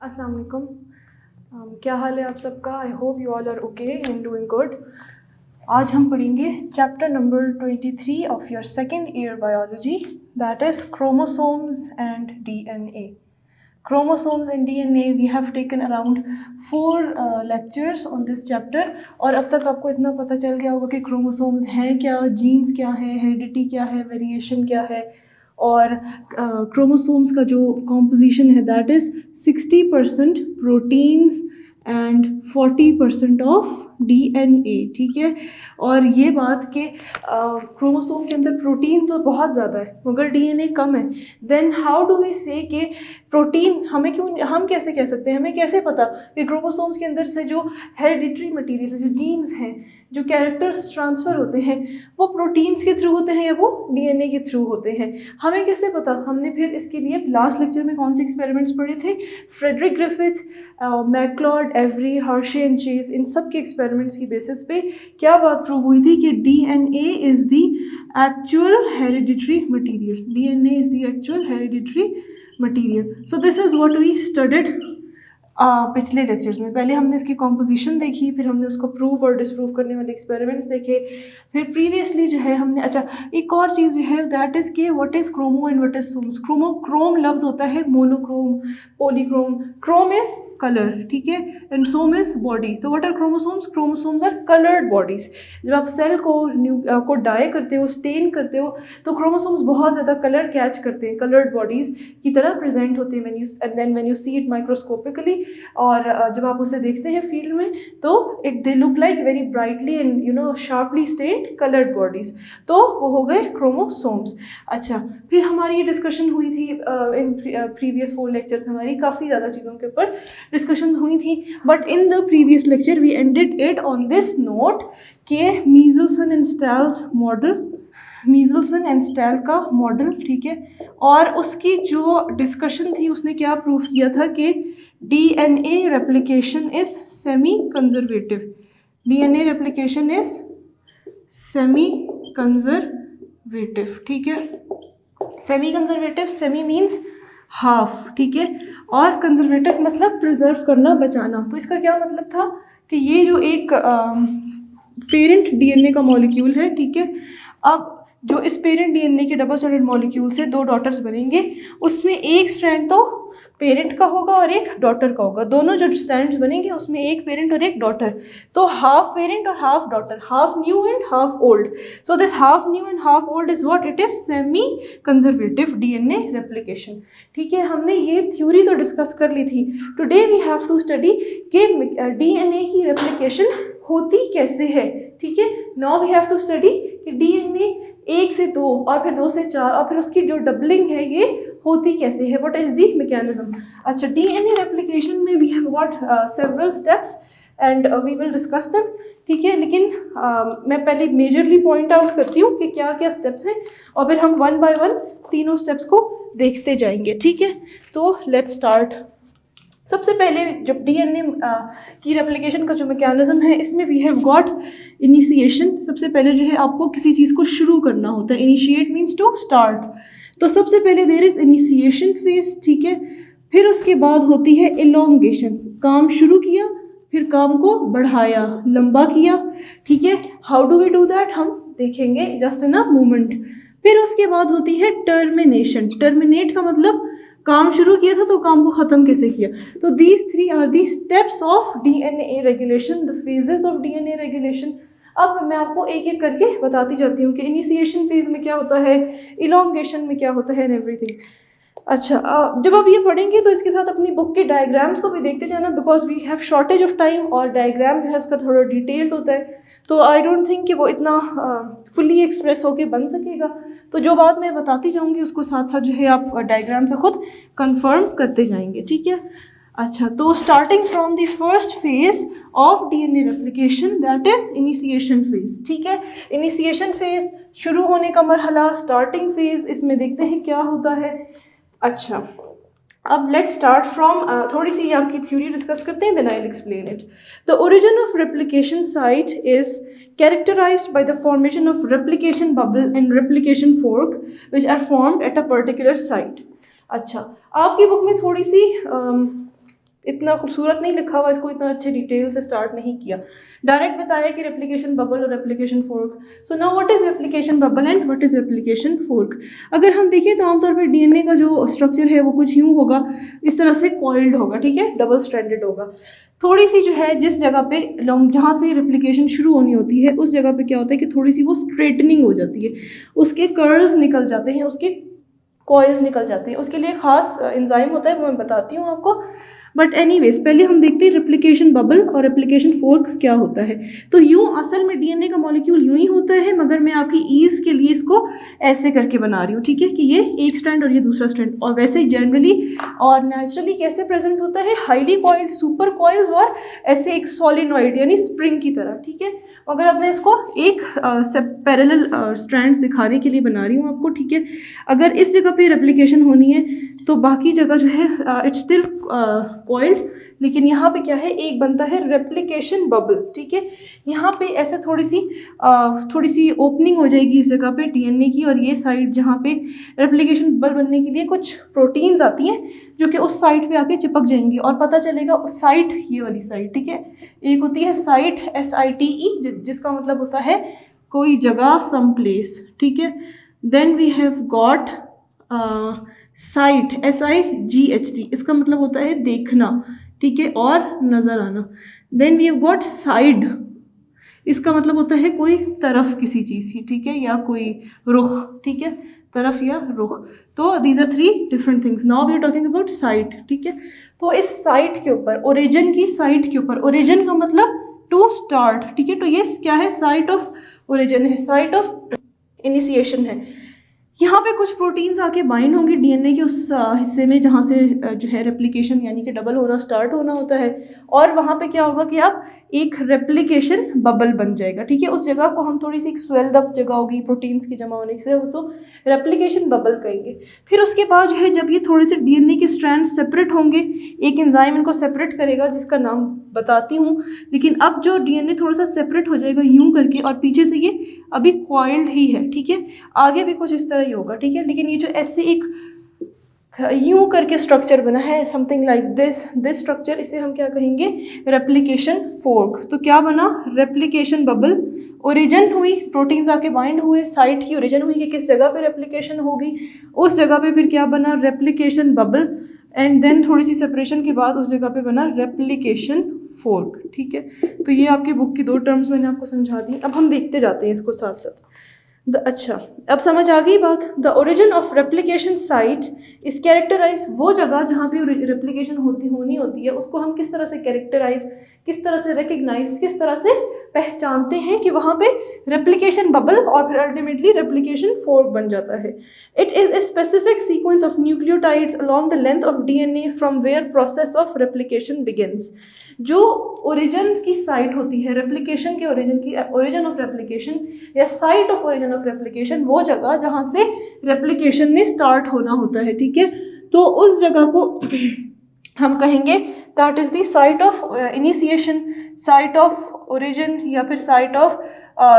अस्सलाम वालेकुम। क्या हाल है आप सबका? I hope you all are okay and doing good. आज हम पढ़ेंगे chapter number 23 of your second year biology, that is chromosomes and DNA. Chromosomes and DNA, we have taken around 4 lectures on this chapter। और अब तक आपको इतना पता चल गया होगा कि क्रोमोसोम्स हैं क्या, जीन्स क्या है, हेरिडिटी क्या है, वेरिएशन क्या है। और क्रोमोसोम्स का जो कॉम्पोजिशन है that is 60% proteins and 40% of DNA, ठीक है। और ये बात कि क्रोमोसोम के अंदर प्रोटीन तो बहुत ज़्यादा है मगर DNA कम है, देन हाउ डू वी से कि प्रोटीन हम कैसे कह सकते हैं, हमें कैसे पता कि क्रोमोसोम्स के अंदर से जो हेरिडिटरी मटीरियल, जो जीन्स हैं, जो कैरेक्टर्स ट्रांसफ़र होते हैं, वो प्रोटीन्स के थ्रू होते हैं या वो DNA के थ्रू होते हैं, हमें कैसे पता? हमने फिर इसके लिए लास्ट लेक्चर में कौन से एक्सपेरिमेंट्स पढ़े थे? Frederick Griffith, MacLeod, Avery, Hershey and Chase, इन सब के एक्सपेरिमेंट्स की बेसिस पे क्या बात प्रूव हुई थी कि DNA is the actual hereditary material. DNA is the actual hereditary material. So this is what we studied पिछले लेक्चर्स में। पहले हमने इसकी कॉम्पोजिशन देखी, फिर हमने उसको प्रूव और डिसप्रूव करने वाले एक्सपेरिमेंट्स देखे, फिर प्रीवियसली जो है हमने एक और चीज़ जो है दैट इज़ कि what is chromo and what is somes. Chrome लफ्ज़ होता है monochrome, polychrome. Chrome is colour, ठीक है, एंड सोम इज़ बॉडी। तो what are chromosomes? Chromosomes are coloured bodies. जब आप सेल को डाई करते हो, स्टेन करते हो, तो क्रोमोसोम्स बहुत ज़्यादा कलर कैच करते हैं, कलर्ड बॉडीज़ की तरह प्रेजेंट होते हैं when you see it microscopically. और जब आप उसे देखते हैं फील्ड में तो they look like very brightly and sharply stained coloured bodies. तो वो हो गए क्रोमोसोम्स। अच्छा, फिर हमारी ये डिस्कशन हुई थी इन प्रीवियस 4 लेक्चर्स, हमारी काफ़ी ज़्यादा चीज़ों के ऊपर डिस्कशंस हुई थी, but in the previous lecture we ended it on this note के Meselson and Stahl's model, Meselson and Stahl का मॉडल, ठीक है। और उसकी जो डिस्कशन थी उसने क्या प्रूव किया था कि DNA replication is semi-conservative। DNA replication is semi-conservative, ठीक है। Semi-conservative, semi means हाफ, ठीक है, और कंजर्वेटिव मतलब प्रिजर्व करना, बचाना। तो इसका क्या मतलब था कि ये जो एक पेरेंट DNA का मॉलिक्यूल है, ठीक है, अब जो इस पेरेंट DNA के डबल स्ट्रैंडेड मॉलिक्यूल से 2 डॉटर्स बनेंगे, उसमें एक स्ट्रैंड तो पेरेंट का होगा और एक डॉटर का होगा। दोनों जो स्ट्रैंड्स बनेंगे उसमें एक पेरेंट और एक डॉटर, तो हाफ पेरेंट और half daughter, half new and half old. So this half new and half old is what? It is semi conservative DNA replication, ठीक है। हमने ये थ्योरी तो डिस्कस कर ली थी। Today we have to study कि DNA की रेप्लिकेशन होती कैसे है, ठीक है। Now we have to study कि DNA 1 से 2 और फिर 2 से 4 और फिर उसकी जो डबलिंग है ये होती कैसे है, व्हाट इज़ द मैकेनिज्म। अच्छा, DNA रेप्लिकेशन में we have got several steps and we will discuss them, ठीक है। लेकिन मैं पहले मेजरली पॉइंट आउट करती हूँ कि क्या क्या स्टेप्स हैं और फिर हम 1 बाय 1 तीनों स्टेप्स को देखते जाएंगे, ठीक है। तो लेट्स स्टार्ट। सबसे पहले जब DNA की रेप्लिकेशन का जो मैकेनिज्म है, इसमें वी हैव गॉट इनिशिएशन। सबसे पहले जो है आपको किसी चीज़ को शुरू करना होता है, इनिशिएट मीन्स टू स्टार्ट। तो सबसे पहले देयर इज़ इनिशिएशन फेज, ठीक है। फिर उसके बाद होती है इलोंगेशन, काम शुरू किया फिर काम को बढ़ाया, लंबा किया, ठीक है। How do we do that हम देखेंगे जस्ट इन अ मोमेंट। फिर उसके बाद होती है टर्मिनेशन। टर्मिनेट का मतलब काम शुरू किया था तो काम को ख़त्म कैसे किया। तो these 3 are the steps of DNA regulation, the phases of DNA regulation. अब मैं आपको एक एक करके बताती जाती हूँ कि इनिशिएशन फेज में क्या होता है, इलोंगेशन में क्या होता है एंड एवरीथिंग। अच्छा, जब आप ये पढ़ेंगे तो इसके साथ अपनी बुक के डायग्राम्स को भी देखते जाना, because we have shortage of time और डायग्राम जो है उसका थोड़ा डिटेल्ड होता है, तो आई डोंट थिंक कि वो इतना फुली एक्सप्रेस होके बन सकेगा। तो जो बात मैं बताती जाऊँगी उसको साथ साथ जो है आप डायग्राम से खुद कंफर्म करते जाएंगे, ठीक है। अच्छा, तो starting from the first phase of DNA replication that is initiation phase, ठीक है। इनिशिएशन फेज शुरू होने का मरहला, स्टार्टिंग फेज, इसमें देखते हैं क्या होता है। अच्छा, अब लेट्स स्टार्ट फ्रॉम थोड़ी सी आपकी थ्योरी डिस्कस करते हैं, then I will explain it. The origin of replication site is characterized by the formation of replication bubble and replication fork which are formed at a particular site। अच्छा, आपकी book में थोड़ी सी इतना खूबसूरत नहीं लिखा हुआ, इसको इतना अच्छे डिटेल से स्टार्ट नहीं किया, डायरेक्ट बताया कि रेप्लिकेशन बबल और replication fork. So now what is replication bubble and what is replication fork. अगर हम देखें तो आमतौर पर डीएनए का जो स्ट्रक्चर है वो कुछ यूँ होगा, इस तरह से कॉइल्ड होगा, ठीक है, डबल स्ट्रैंडेड होगा। थोड़ी सी जो है जिस जगह पे लॉन्ग, जहाँ से रेप्लिकेशन शुरू होनी होती है उस जगह पे क्या होता है कि थोड़ी सी वो स्ट्रेटनिंग हो जाती है, उसके कर्ल्स निकल जाते हैं, उसके कॉइल्स निकल जाते हैं। उसके लिए खास एंजाइम होता है, वो मैं बताती हूँ आपको। बट एनीवेज पहले हम देखते हैं रेप्लिकेशन बबल और रेप्लिकेशन फोर्क क्या होता है। तो यूँ असल में डीएनए का मॉलिक्यूल यूँ ही होता है, मगर मैं आपकी ईज के लिए इसको ऐसे करके बना रही हूँ, ठीक है, कि ये एक स्ट्रैंड और ये दूसरा स्ट्रैंड। और वैसे ही जनरली और नेचुरली कैसे प्रेजेंट होता है, हाईली कॉइल्ड सुपर कॉइल्स और ऐसे एक सोलिनॉइड यानी स्प्रिंग की तरह, ठीक है। अगर अब मैं इसको एक पैरेलल स्ट्रैंड्स दिखाने के लिए बना रही हूँ आपको, ठीक है। अगर इस जगह पे रेप्लिकेशन होनी है तो बाकी जगह जो है इट्स स्टिल कॉइल्ड, लेकिन यहाँ पे क्या है, एक बनता है रेप्लिकेशन बबल, ठीक है। यहाँ पे ऐसे थोड़ी सी ओपनिंग हो जाएगी इस जगह पे डीएनए की, और ये साइड जहाँ पे रेप्लिकेशन बबल बनने के लिए कुछ प्रोटीन्स आती हैं जो कि उस साइड पे आके चिपक जाएंगी, और पता चलेगा उस साइट, ये वाली साइट, ठीक है। एक होती है साइट SITE, जिसका मतलब होता है कोई जगह, सम प्लेस, ठीक है। Then we have got site SIGHT, इसका मतलब होता है देखना, ठीक है, और नज़र आना। Then we have got side, इसका मतलब होता है कोई तरफ किसी चीज़ की, ठीक है, या कोई रुख, ठीक है, तरफ या रुख। तो these are 3 different things. Now we are talking about site, ठीक है। तो इस साइट के ऊपर, ओरिजिन की साइट के ऊपर, ओरिजिन का मतलब टू स्टार्ट, ठीक है, तो ये क्या है, साइट ऑफ ओरिजिन है, साइट ऑफ इनिशिएशन है। यहाँ पे कुछ प्रोटीन्स आके बाइंड होंगे डीएनए के उस हिस्से में जहाँ से जो है रेप्लिकेशन यानी कि डबल होना स्टार्ट होना होता है, और वहाँ पे क्या होगा कि आप एक रेप्लिकेशन बबल बन जाएगा, ठीक है। उस जगह को हम थोड़ी सी एक स्वेल्ड अप जगह होगी प्रोटीन्स की जमा होने से, उसको रेप्लिकेशन बबल कहेंगे। फिर उसके बाद जो है जब ये थोड़े से डीएनए के स्ट्रैंड सेपरेट होंगे, एक एंजाइम इनको सेपरेट करेगा जिसका नाम बताती हूँ, लेकिन अब जो डीएनए थोड़ा सा सेपरेट हो जाएगा यूँ करके, और पीछे से ये अभी कॉइल्ड ही है, ठीक है, आगे भी कुछ इस तरह ही होगा, ठीक है। लेकिन ये जो ऐसे एक यूं करके स्ट्रक्चर बना है, समथिंग लाइक दिस स्ट्रक्चर, इसे हम क्या कहेंगे, रेप्लिकेशन फोर्क। तो क्या बना, रेप्लिकेशन बबल, ओरिजिन हुई, प्रोटीन्स आके बाइंड हुए, साइट की ओरिजिन हुई कि किस जगह पे रेप्लिकेशन होगी, उस जगह पे फिर क्या बना, रेप्लिकेशन बबल, एंड देन थोड़ी सी सेपरेशन के बाद उस जगह पे बना रेप्लिकेशन फोर्क, ठीक है। तो ये आपकी बुक की 2 टर्म्स मैंने आपको समझा दी। अब हम देखते जाते हैं इसको साथ साथ। अच्छा, अब समझ आ गई बात। The origin of replication site इस कैरेक्टराइज, वो जगह जहाँ पे रेप्लिकेशन होनी होती है उसको हम किस तरह से कैरेक्टराइज, किस तरह से रिकग्नाइज, किस तरह से पहचानते हैं कि वहाँ पे रेप्लिकेशन बबल और फिर अल्टीमेटली रेप्लिकेशन फोर्क बन जाता है। It is a specific sequence of nucleotides along the length of DNA from where process of replication begins. जो ओरिजिन की साइट होती है, रेप्लिकेशन के ओरिजिन ऑफ रेप्लिकेशन या site of origin of replication, वो जगह जहाँ से रेप्लिकेशन ने स्टार्ट होना होता है, ठीक है। तो उस जगह को हम कहेंगे that is the site of initiation, site of origin, या फिर site of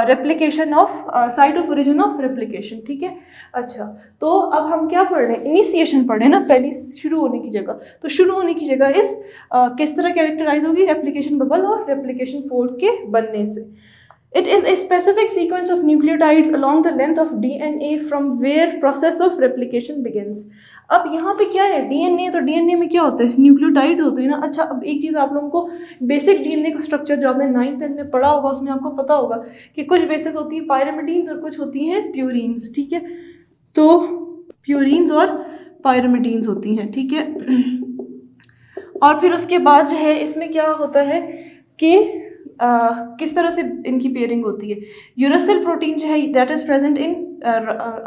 replication of site of origin of replication, ठीक है। अच्छा, तो अब हम क्या पढ़ रहे हैं, इनिशिएशन पढ़ रहे हैं ना, पहली शुरू होने की जगह। तो शुरू होने की जगह इस किस तरह कैरेक्टराइज होगी, रेप्लिकेशन बबल और रेप्लिकेशन फोर्क के बनने से। It is a specific sequence of nucleotides along the length of DNA from where process of replication begins. अब यहाँ पे क्या है, DNA, तो DNA में क्या होता है, न्यूक्लियोटाइड होते हैं ना। अच्छा, अब एक चीज़ आप लोगों को बेसिक DNA का स्ट्रक्चर जो आपने 9th-10th में पढ़ा होगा उसमें आपको पता होगा कि कुछ बेसिस होती है पायरामिडीन्स और कुछ होती हैं प्यूरीन्स, ठीक है। तो प्यूरीन्स और पायरामिडीन्स होती हैं, ठीक है। और फिर उसके बाद जो है इसमें क्या होता है कि किस तरह से इनकी पेयरिंग होती है। यूरेसिल प्रोटीन जो है that is present in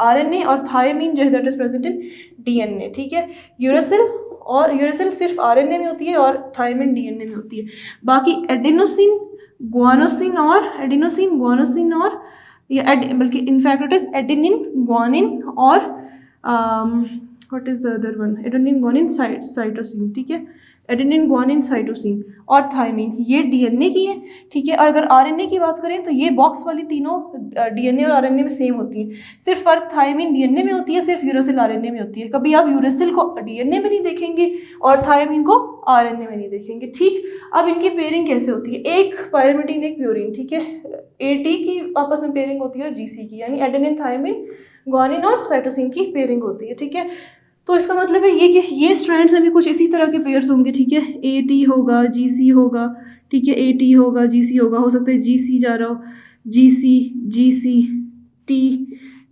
RNA, और थायमीन जो है that is present in DNA, ठीक है। यूरेसिल सिर्फ RNA में होती है और थायमीन DNA में होती है। बाकी एडिनोसिन, गुआनोसिन और या बल्कि in fact it is adenine, guanine और what is the other one, adenine, guanine, cytosine, ठीक है। एडेनिन, ग्वानिन, साइटोसिन और थायमिन, ये डीएनए की है, ठीक है। और अगर आरएनए की बात करें तो ये बॉक्स वाली तीनों डीएनए और आरएनए में सेम होती हैं। सिर्फ फर्क थायमिन डीएनए में होती है, सिर्फ यूरेसिल आरएनए में होती है। कभी आप यूरेसिल को डीएनए में नहीं देखेंगे और थायमिन को आरएनए में नहीं देखेंगे, ठीक। अब इनकी पेयरिंग कैसे होती है, एक पायरिमिडीन एक प्यूरिन, ठीक है। एटी की आपस में पेयरिंग होती है और जीसी की, यानी एडेनिन, थायमिन, ग्वानिन और साइटोसिन की पेयरिंग होती है, ठीक है। तो इसका मतलब है ये कि ये स्ट्रैंड्स में भी कुछ इसी तरह के पेयर्स होंगे, ठीक है। ए टी होगा, जी सी होगा, ठीक है। ए टी होगा, जी सी होगा, हो सकता है जी सी जा रहा हो, जी सी टी,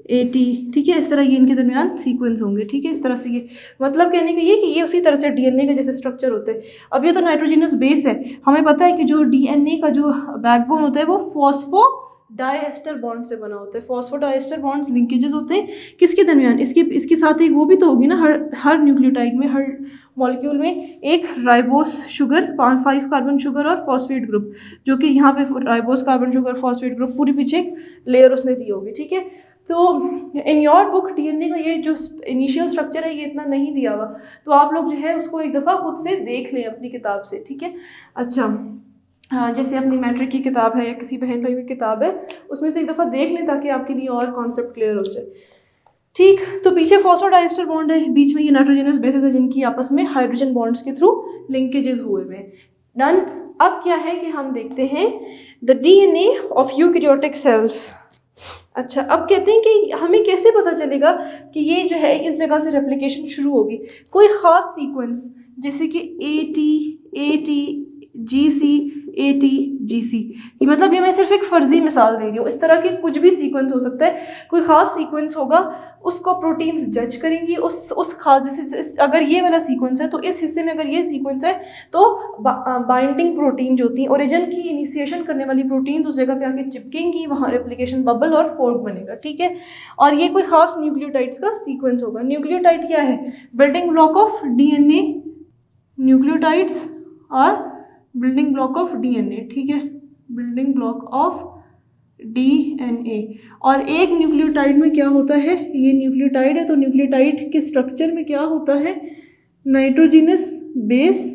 ए टी, ठीक है। इस तरह ये इनके दरमियान सीक्वेंस होंगे, ठीक है। इस तरह से ये मतलब कहने का ये कि ये उसी तरह से डीएनए के जैसे स्ट्रक्चर होते हैं। अब ये तो नाइट्रोजिनस बेस है, हमें पता है कि जो डीएनए का जो बैकबोन होता है वो फॉस्फो डाइएस्टर बॉन्ड से बना होता है। फॉस्फोडाइएस्टर बॉन्ड्स लिंकेजेस होते हैं किसके दरमियान, इसके साथ एक वो भी तो होगी ना, हर न्यूक्लियोटाइड में, हर मॉलिक्यूल में एक राइबोस शुगर, 5 कार्बन शुगर और फॉस्फेट ग्रुप, जो कि यहाँ पे ribose carbon sugar phosphate group पूरी पीछे एक लेयर उसने दी होगी, ठीक है। तो इन योर बुक डीएनए का ये जो इनिशियल स्ट्रक्चर है ये इतना नहीं दिया हुआ, तो आप लोग जो है उसको एक दफ़ा खुद से देख लें अपनी किताब से, ठीक है। अच्छा, हाँ, जैसे अपनी मैट्रिक की किताब है या किसी बहन भाई की किताब है, उसमें से एक दफ़ा देख लें ताकि आपके लिए और कॉन्सेप्ट क्लियर हो जाए, ठीक। तो पीछे फॉस्फोडाइएस्टर बॉन्ड है, बीच में ये नाइट्रोजनस बेसिस है जिनकी आपस में हाइड्रोजन बॉन्ड्स के थ्रू लिंकेजेस हुए हुए हैं। डन। अब क्या है कि हम देखते हैं the DNA of eukaryotic cells. अच्छा, अब कहते हैं कि हमें कैसे पता चलेगा कि ये जो है इस जगह से रेप्लिकेशन शुरू होगी। कोई ख़ास सीक्वेंस जैसे कि A T G C, A T, जी सी, मतलब ये मैं सिर्फ एक फ़र्जी मिसाल दे रही हूँ। इस तरह के कुछ भी सीक्वेंस हो सकता है, कोई ख़ास सीक्वेंस होगा, उसको प्रोटीन्स जज करेंगी उस खास, जैसे अगर ये वाला सीक्वेंस है तो इस हिस्से में अगर ये सीक्वेंस है तो बाइंडिंग प्रोटीन जो होती हैं, ओरिजिन की इनिशिएशन करने वाली प्रोटीन्स उस जगह पे आके चिपकेंगी, वहाँ रेप्लिकेशन बबल और फोर्क बनेगा, ठीक है। और ये कोई ख़ास न्यूक्लियोटाइड्स का सीक्वेंस होगा। न्यूक्लियोटाइड क्या है, building block of DNA, nucleotides और बिल्डिंग ब्लॉक ऑफ डीएनए, ठीक है, बिल्डिंग ब्लॉक ऑफ डीएनए। और एक न्यूक्लियोटाइड में क्या होता है, ये न्यूक्लियोटाइड है तो न्यूक्लियोटाइड के स्ट्रक्चर में क्या होता है, नाइट्रोजिनस बेस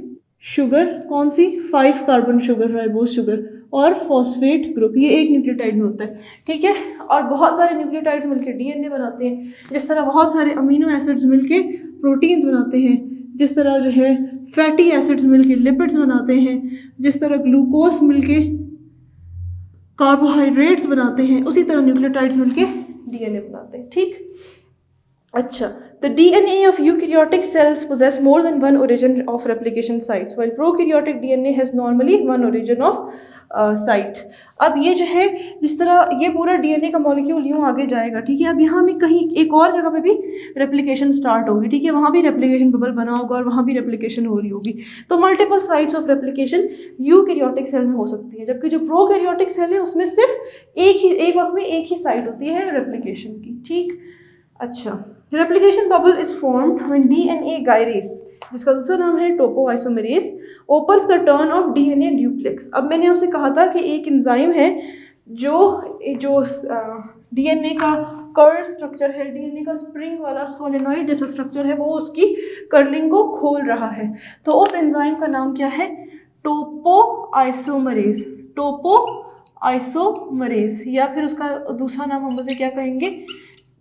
शुगर, कौन सी, 5 कार्बन शुगर राइबोस शुगर और फॉस्फेट ग्रुप, ये एक न्यूक्लियोटाइड में होता है, ठीक है। और बहुत सारे न्यूक्लियोटाइड्स मिलकर डीएनए बनाते हैं, जिस तरह बहुत सारे अमीनो एसिड्स मिलके प्रोटीन्स बनाते हैं, जिस तरह जो है फैटी एसिड्स मिलके लिपिड्स बनाते हैं, जिस तरह ग्लूकोज मिलके कार्बोहाइड्रेट्स बनाते हैं, उसी तरह न्यूक्लियोटाइड्स मिलके डीएनए बनाते हैं, ठीक। अच्छा, the DNA of eukaryotic cells possess more than one origin of replication sites, while prokaryotic DNA has normally one origin of site. अब ये जो है जिस तरह ये पूरा DNA का मॉलिक्यूल यूँ आगे जाएगा, ठीक है। अब यहाँ में कहीं एक और जगह पे भी रेप्लिकेशन स्टार्ट होगी, ठीक है, वहाँ भी रेप्लिकेशन बबल बना होगा और वहाँ भी रेप्लिकेशन हो रही होगी। तो multiple sites of replication eukaryotic cell में हो सकती है, जबकि जो प्रोकैरियोटिक सेल है उसमें सिर्फ एक वक्त में एक ही साइट होती है रेप्लिकेशन की, ठीक। अच्छा, replication bubble is formed when DNA gyrase, जिसका दूसरा नाम है topoisomerase, opens the turn of DNA duplex. अब मैंने आपसे कहा था कि एक एंजाइम है जो डीएनए का कर्ल स्ट्रक्चर है, डीएनए का स्प्रिंग वाला सोलेनॉइड जैसा स्ट्रक्चर है, वो उसकी कर्लिंग को खोल रहा है। तो उस एंजाइम का नाम क्या है, टोपोआइसोमरेज, टोपोआइसोमरेज, या फिर उसका दूसरा नाम हम उसे क्या कहेंगे,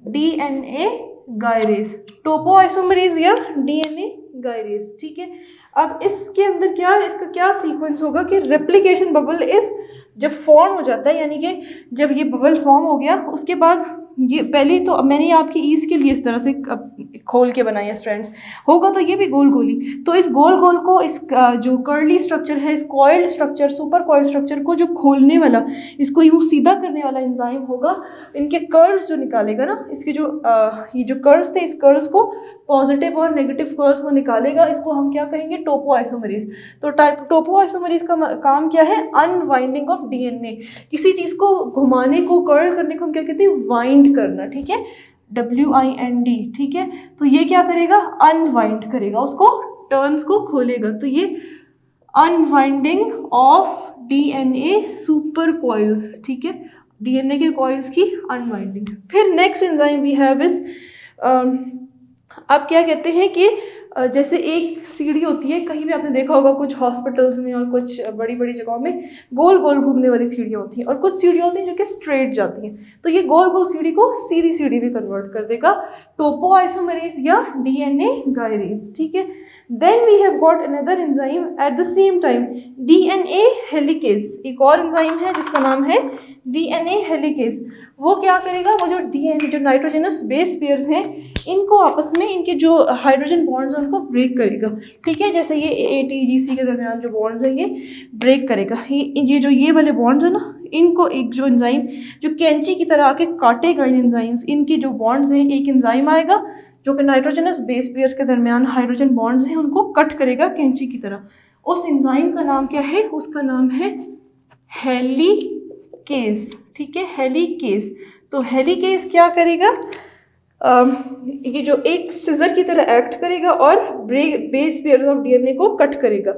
डीएनए गायरेज, टोपोआइसोमरेज या डीएनए गायरेज, ठीक है। अब इसके अंदर क्या है, इसका क्या सीक्वेंस होगा कि रेप्लिकेशन बबल इस जब फॉर्म हो जाता है, यानी कि जब ये बबल फॉर्म हो गया उसके बाद ये पहले तो मैंने आपकी ईज के लिए इस तरह से खोल के बनाई है स्ट्रैंड्स, होगा तो ये भी गोल गोली, तो इस गोल गोल को इस जो कर्ली स्ट्रक्चर है, इस coiled structure, super coiled structure को जो खोलने वाला, इसको यूँ सीधा करने वाला एंजाइम होगा, इनके कर्ल्स जो निकालेगा ना, इसके जो ये जो कर्ल्स थे, इस कर्ल्स को पॉजिटिव और नेगेटिव कर्ल्स को निकालेगा, इसको हम क्या कहेंगे, टोपोआइसोमरेज। तो टोपोआइसोमरेज का काम क्या है, अनवाइंडिंग ऑफ डीएनए, किसी चीज़ को घुमाने को, कर्ल करने को हम क्या कहते हैं, वाइंड करना, ठीक है, WIND, ठीक है। तो ये क्या करेगा, अनवाइंड करेगा, उसको टर्न्स को खोलेगा, तो ये unwinding of DNA super coils, ठीक है, डीएनए के कॉइल्स की अनवाइंडिंग। फिर next enzyme we have is अब क्या कहते हैं कि जैसे एक सीढ़ी होती है, कहीं भी आपने देखा होगा कुछ हॉस्पिटल्स में और कुछ बड़ी बड़ी जगहों में गोल गोल घूमने वाली सीढ़ियाँ होती हैं, और कुछ सीढ़ियाँ होती हैं जो कि स्ट्रेट जाती हैं, तो ये गोल गोल सीढ़ी को सीधी सीढ़ी में कन्वर्ट कर देगा टोपो आइसोमेरेज या डीएनए गायरेज, ठीक है। Then we have got another enzyme at the same time, DNA helicase, एक और एंजाइम है जिसका नाम है डीएनए हेलिकेज। वो क्या करेगा, वो जो डीएनए जो नाइट्रोजनस बेस पेयर्स हैं इनको आपस में इनके जो हाइड्रोजन बॉन्ड्स हैं उनको ब्रेक करेगा, ठीक है। जैसे ये ATGC के दरमियान जो बॉन्ड्स हैं ये ब्रेक करेगा, ये जो ये वाले बॉन्ड्स हैं ना, इनको एक जो एंजाइम जो कैंची की तरह आके काटेगा इन एंजाइम्स, इनकी जो बॉन्ड्स हैं, एक एंजाइम आएगा जो कि नाइट्रोजनस बेस पेयर्स के दरमियान हाइड्रोजन बॉन्ड्स हैं उनको कट करेगा कैंची की तरह। उस एंजाइम का नाम क्या है, उसका नाम है हेलिकेज, ठीक है, हेलिकेज। तो हेलिकेज क्या करेगा, ये जो एक सिजर की तरह एक्ट करेगा और बेस पेयर्स ऑफ डीएनए को कट करेगा।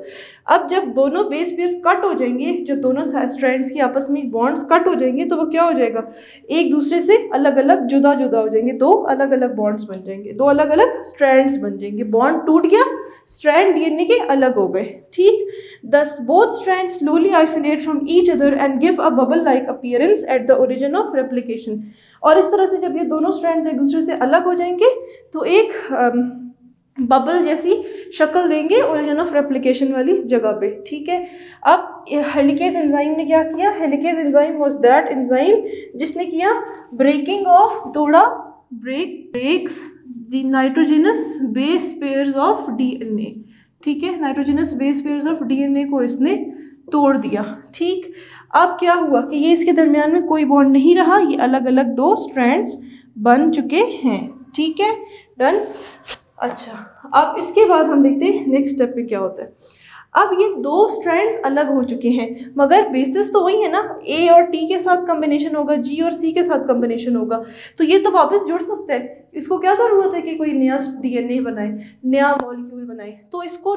अब जब दोनों बेस पेयर्स कट हो जाएंगे, जब दोनों स्ट्रैंड्स की आपस में बॉन्ड्स कट हो जाएंगे, तो वो क्या हो जाएगा, एक दूसरे से अलग अलग जुदा जुदा हो जाएंगे, दो अलग अलग बॉन्ड्स बन जाएंगे, दो अलग अलग स्ट्रैंड्स बन जाएंगे, बॉन्ड टूट गया, स्ट्रैंड डीएनए के अलग हो गए, ठीक। दस both strands slowly isolate from each other and give a bubble like appearance at the origin of replication. और इस तरह से जब ये दोनों स्ट्रैंड्स एक दूसरे से अलग हो जाएंगे तो एक बबल जैसी शक्ल देंगे ओरिजिन ऑफ रेप्लिकेशन वाली जगह पे, ठीक है। अब हेलिकेज एंजाइम ने क्या किया, helicase enzyme was that enzyme जिसने किया ब्रेकिंग ऑफ थोड़ा breaks the nitrogenous base pairs of DNA, ठीक है, nitrogenous base pairs of DNA को इसने तोड़ दिया, ठीक। अब क्या हुआ कि ये इसके दरमियान में कोई बॉन्ड नहीं रहा, ये अलग अलग दो स्ट्रैंड्स बन चुके हैं, ठीक है, डन। अच्छा, अब इसके बाद हम देखते हैं नेक्स्ट स्टेप पे क्या होता है। अब ये दो स्ट्रैंड्स अलग हो चुके हैं, मगर बेसिस तो वही है ना, A और T के साथ कॉम्बिनेशन होगा, G और C के साथ कॉम्बिनेशन होगा, तो ये तो वापस जुड़ सकता है। इसको क्या ज़रूरत है कि कोई नया डीएनए बनाए, नया मॉलिक्यूल बनाए, तो इसको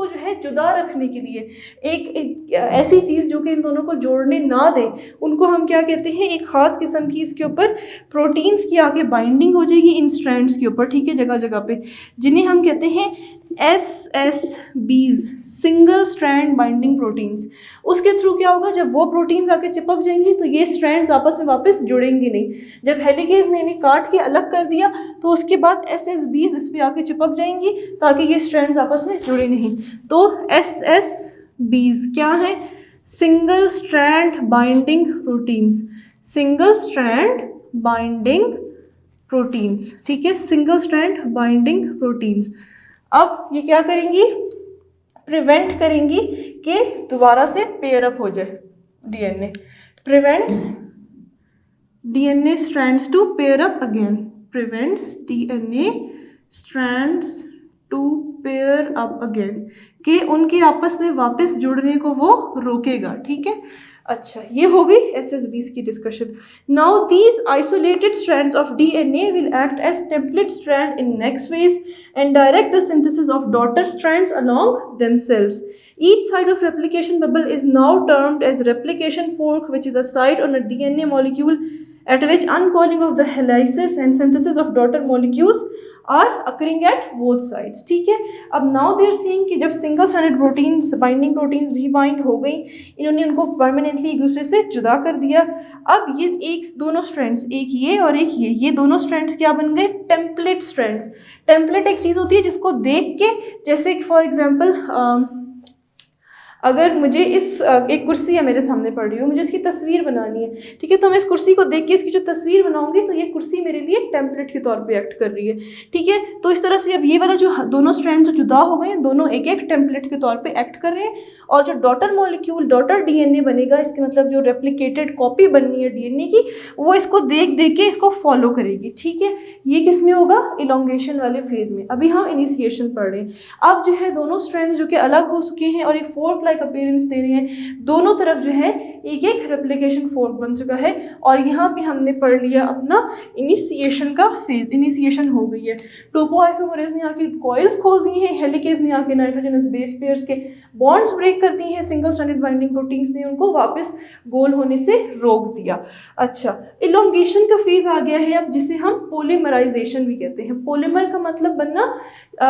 जो है जुदा रखने के लिए एक ऐसी चीज़ जो कि इन दोनों को जोड़ने ना दे, उनको हम क्या कहते हैं, एक ख़ास किस्म की इसके ऊपर प्रोटीन्स की आके बाइंडिंग हो जाएगी इन स्ट्रैंड्स के ऊपर, ठीक है, जगह जगह पे, जिन्हें हम कहते हैं SSBs, single strand binding proteins. उसके थ्रू क्या होगा, जब वो प्रोटीन्स आके चिपक जाएंगी तो ये स्ट्रैंड्स आपस में वापस जुड़ेंगी नहीं। जब हेलिकेज ने इन्हें काट के अलग कर दिया तो उसके बाद SSBs इस पर आके चिपक जाएंगी ताकि ये स्ट्रैंड्स आपस में जुड़े नहीं। तो SSBs क्या है, single strand binding proteins, single strand binding proteins, ठीक है, सिंगल स्ट्रैंड बाइंडिंग प्रोटीन्स। अब ये क्या करेंगी, प्रिवेंट करेंगी कि दोबारा से पेयर अप हो जाए DNA, prevents DNA strands to pair up again, prevents DNA strands to pair up again, कि उनके आपस में वापस जुड़ने को वो रोकेगा, ठीक है। अच्छा, ये हो गई SSBs की discussion. Now these isolated strands of DNA will act as template strand in next phase and direct the synthesis of daughter strands along themselves. Each side of replication bubble is now termed as replication fork, which is a site on a DNA molecule at which uncoiling of the helices and synthesis of daughter molecules are occurring at both sides, ठीक है। अब now they are seeing कि जब single stranded proteins binding proteins भी bind हो गई, इन्होंने उनको परमानेंटली एक दूसरे से जुदा कर दिया। अब ये एक दोनों स्ट्रैंड्स, एक ये और एक ये दोनों स्ट्रैंड्स क्या बन गए, टेम्पलेट स्ट्रैंड्स। टेम्पलेट एक चीज़ होती है जिसको देख के, जैसे फॉर एग्जाम्पल अगर मुझे एक कुर्सी है मेरे सामने पड़ी हुई, मुझे इसकी तस्वीर बनानी है, ठीक है, तो मैं इस कुर्सी को देख के इसकी जो तस्वीर बनाऊंगी तो ये कुर्सी मेरे लिए टेम्पलेट के तौर पे एक्ट कर रही है, ठीक है। तो इस तरह से अब ये वाला जो दोनों स्ट्रैंड जो जुदा हो गए हैं, दोनों एक एक टेम्पलेट के तौर पे एक्ट कर रहे हैं, और जो डॉटर मॉलिक्यूल डॉटर डीएनए बनेगा, इसके मतलब जो रेप्लिकेटेड कॉपी बननी है डीएनए की, वो इसको देख देख के इसको फॉलो करेगी, ठीक है। ये किस में होगा, इलोंगेशन वाले फेज में। अभी हम इनिशिएशन पढ़ रहे हैं। अब जो है दोनों स्ट्रैंड्स जो कि अलग हो चुके हैं और एक फोर्क लाइक अपीयरेंस दे रहे हैं, दोनों तरफ जो है एक एक रेप्लिकेशन फोर्क बन चुका है। और यहाँ पे हमने पढ़ लिया अपना इनिशिएशन का फेज, इनिशिएशन हो गई है। टोपोआइसोमरेज ने आके कॉइल्स खोल दी हैं, हेलिकेज ने आके नाइट्रोजनस बेस पेयर्स के बॉन्ड्स ब्रेक कर दी हैं, सिंगल स्ट्रैंडेड बाइंडिंग प्रोटीन्स ने उनको वापस गोल होने से रोक दिया। अच्छा, इलोंगेशन का फेज आ गया है अब, जिसे हम पॉलीमराइजेशन भी कहते हैं। पॉलीमर का मतलब बनना,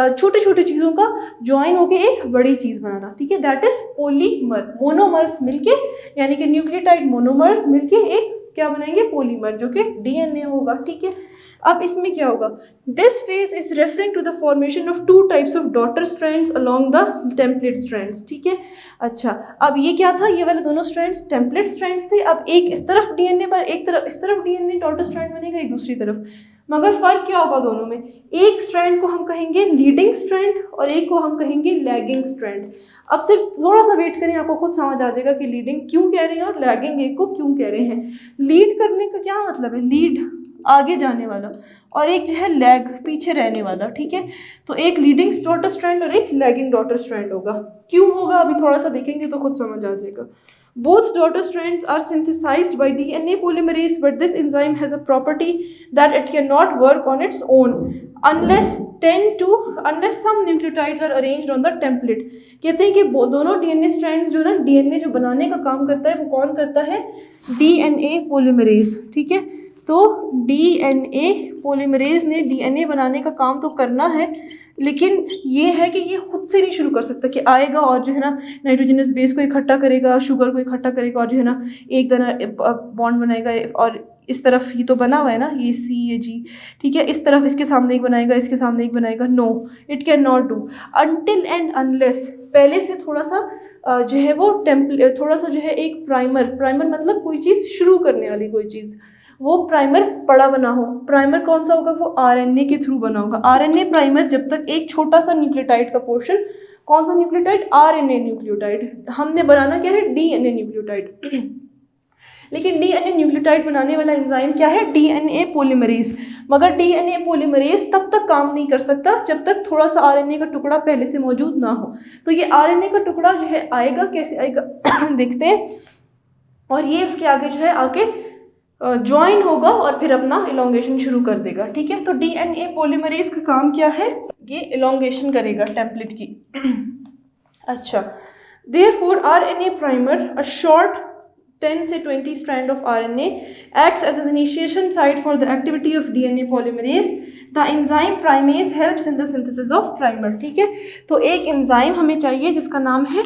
छोटे छोटे चीज़ों का ज्वाइन होके एक बड़ी चीज़ बनाना, ठीक है, दैट इज पॉलीमर। मोनोमर्स मिलके, यानी कि न्यूक्लियोटाइड मोनोमर्स मिलके एक क्या बनाएंगे, पॉलीमर, जो कि डीएनए होगा, ठीक है। अब इसमें क्या होगा, this phase is referring to the formation of two types of daughter strands along the template strands, ठीक है। अच्छा, अब ये क्या था, ये वाले दोनों स्ट्रैंड्स टेम्पलेट स्ट्रैंड्स थे। अब एक इस तरफ डीएनए पर, एक तरफ इस तरफ डीएनए डॉटर स्ट्रैंड बनेगा, एक दूसरी तरफ। मगर फर्क क्या होगा दोनों में, एक स्ट्रैंड को हम कहेंगे लीडिंग स्ट्रैंड और एक को हम कहेंगे लैगिंग स्ट्रैंड। अब सिर्फ थोड़ा सा वेट करें, आपको खुद समझ आ जाएगा कि लीडिंग क्यों कह रहे हैं और लैगिंग एक को क्यों कह रहे हैं। लीड करने का क्या मतलब है, लीड आगे जाने वाला, और एक जो है लैग पीछे रहने वाला, ठीक है। तो एक लीडिंग डॉटर स्ट्रैंड और एक लैगिंग डॉटर स्ट्रैंड होगा। क्यों होगा अभी थोड़ा सा देखेंगे तो खुद समझ आ जाएगा। Both daughter strands are synthesized by DNA polymerase, but this enzyme has a property that it cannot work on its own unless some nucleotides are arranged on the template। कहते हैं कि दोनों डीएनए स्ट्रैंड्स जो ना, DNA जो बनाने का काम करता है वो कौन करता है, डीएनए पॉलीमरेज, ठीक है। तो डीएनए पॉलीमरेज ने डीएनए बनाने का काम तो करना है, लेकिन ये है कि ये खुद से नहीं शुरू कर सकता कि आएगा और जो है ना नाइट्रोजनस बेस को इकट्ठा करेगा, शुगर को इकट्ठा करेगा और जो है ना एक तरह बॉन्ड बनाएगा, और इस तरफ ही तो बना हुआ है ना, ये सी ये जी, ठीक है, इस तरफ इसके सामने एक बनाएगा, इसके सामने एक बनाएगा। No, it can not do until and unless पहले से थोड़ा सा जो है वो थोड़ा सा जो है एक प्राइमर मतलब कोई चीज़ शुरू करने वाली कोई चीज़, वो प्राइमर बड़ा बना हो। प्राइमर कौन सा होगा, वो आरएनए के थ्रू बना होगा। आरएनए प्राइमर जब तक एक छोटा सा न्यूक्लियोटाइड का पोर्शन, कौन सा न्यूक्लियोटाइड, आरएनए न्यूक्लियोटाइड, हमने बनाना क्या है, डीएनए न्यूक्लियोटाइड। लेकिन डीएनए न्यूक्लियोटाइड बनाने वाला एंजाइम क्या है, डीएनए पॉलीमरेज। मगर डीएनए पॉलीमरेज तब तक काम नहीं कर सकता जब तक थोड़ा सा आरएनए का टुकड़ा पहले से मौजूद ना हो। तो ये आरएनए का टुकड़ा जो है आएगा, कैसे आएगा देखते हैं, और ये उसके आगे जो है आके ज्वाइन होगा और फिर अपना इलोंगेशन शुरू कर देगा, ठीक है। तो डीएनए पॉलीमरेज का काम क्या है, ये इलोंगेशन करेगा टेम्पलेट की। अच्छा, therefore RNA primer, a short 10 से 20 strand of RNA acts as an initiation site for the activity of DNA polymerase. The enzyme primase helps in the synthesis of primer, ठीक है। तो एक एंजाइम हमें चाहिए जिसका नाम है